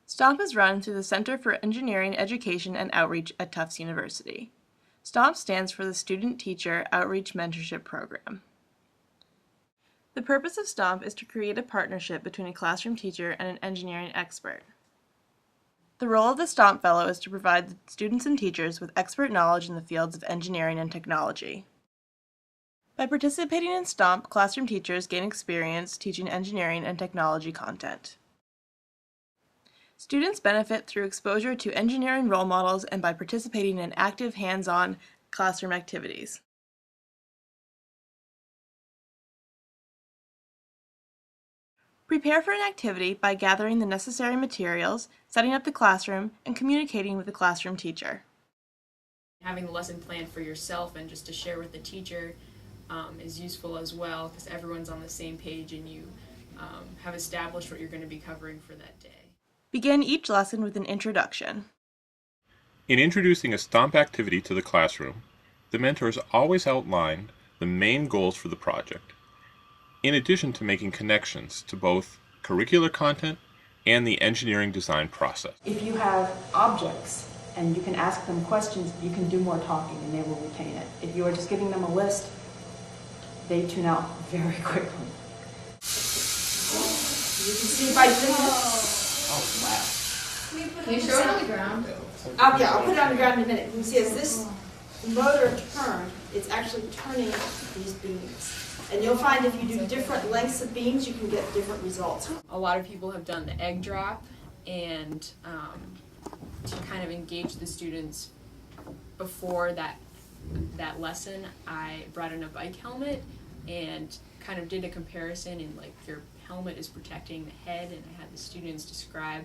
STOMP is run through the Center for Engineering Education and Outreach at Tufts University. STOMP stands for the Student Teacher Outreach Mentorship Program. The purpose of STOMP is to create a partnership between a classroom teacher and an engineering expert. The role of the STOMP Fellow is to provide the students and teachers with expert knowledge in the fields of engineering and technology. By participating in STOMP, classroom teachers gain experience teaching engineering and technology content. Students benefit through exposure to engineering role models and by participating in active, hands-on classroom activities. Prepare for an activity by gathering the necessary materials, setting up the classroom, and communicating with the classroom teacher. Having the lesson plan for yourself and just to share with the teacher is useful as well, because everyone's on the same page and you have established what you're going to be covering for that day. Begin each lesson with an introduction. In introducing a STOMP activity to the classroom, the mentors always outline the main goals for the project, in addition to making connections to both curricular content and the engineering design process. If you have objects and you can ask them questions, you can do more talking and they will retain it. If you are just giving them a list, they tune out very quickly. You can see by doing this. Oh, wow. Can you show it on the ground? Yeah, I'll put it on the ground in a minute. You can see as this motor turns, it's actually turning these beams. And you'll find if you do different lengths of beams, you can get different results. A lot of people have done the egg drop, and to kind of engage the students before that lesson, I brought in a bike helmet and kind of did a comparison, and like your helmet is protecting the head, and I had the students describe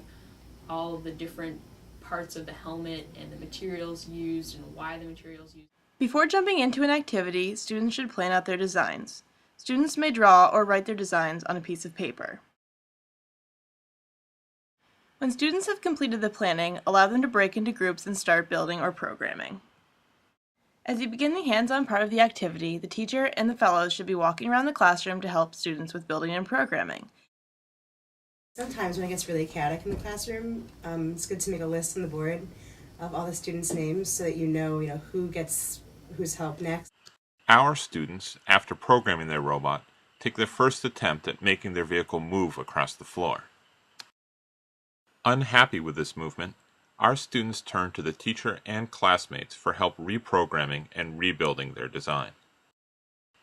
all of the different parts of the helmet and the materials used and why the materials used. Before jumping into an activity, students should plan out their designs. Students may draw or write their designs on a piece of paper. When students have completed the planning, allow them to break into groups and start building or programming. As you begin the hands-on part of the activity, the teacher and the fellows should be walking around the classroom to help students with building and programming. Sometimes when it gets really chaotic in the classroom, it's good to make a list on the board of all the students' names so that you know who gets whose help next. Our students, after programming their robot, take their first attempt at making their vehicle move across the floor. Unhappy with this movement, our students turn to the teacher and classmates for help reprogramming and rebuilding their design.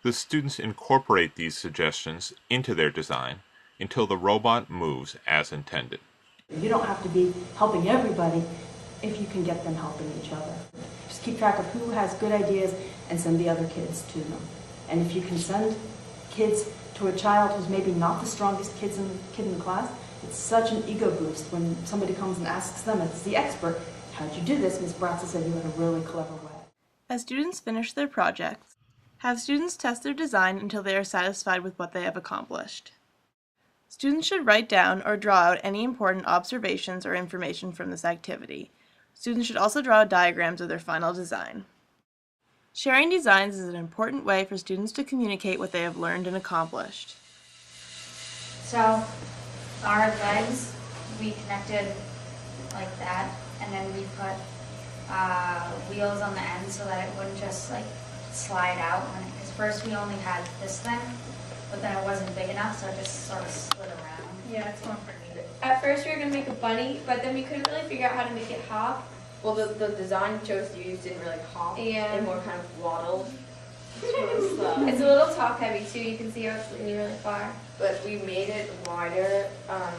The students incorporate these suggestions into their design until the robot moves as intended. You don't have to be helping everybody if you can get them helping each other. Just keep track of who has good ideas and send the other kids to them. And if you can send kids to a child who's maybe not the strongest kid in the class, it's such an ego boost when somebody comes and asks them, as the expert, how'd you do this? Ms. Bratza said you had a really clever way. As students finish their projects, have students test their design until they are satisfied with what they have accomplished. Students should write down or draw out any important observations or information from this activity. Students should also draw diagrams of their final design. Sharing designs is an important way for students to communicate what they have learned and accomplished. So our legs, we connected like that, and then we put wheels on the end so that it wouldn't just like slide out. Because first we only had this thing, but then it wasn't big enough, so it just sort of slid around. Yeah, it's more for me. At first we were going to make a bunny, but then we couldn't really figure out how to make it hop. Well, the design you chose to use didn't really hop. Yeah. It more kind of waddled. It's a little top heavy too, you can see how it's leaning really far. But we made it wider.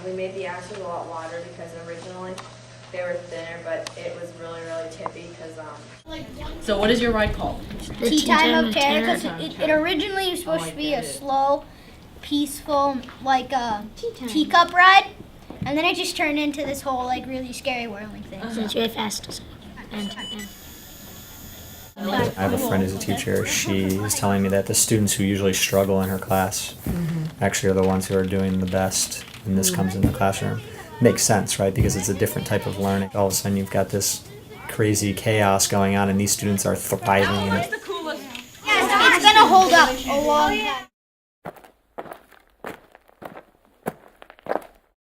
We made the axles a lot wider because originally they were thinner, but it was really, really tippy because So what is your ride called? The Tea Time of Terror, because it originally was supposed to be a slow, peaceful, like a teacup ride, and then it just turned into this whole like really scary whirling thing. So it's really fast. I have a friend who's a teacher. She is telling me that the students who usually struggle in her class actually are the ones who are doing the best when this comes in the classroom. Makes sense, right? Because it's a different type of learning. All of a sudden you've got this crazy chaos going on and these students are thriving in it. It's gonna hold up a long time.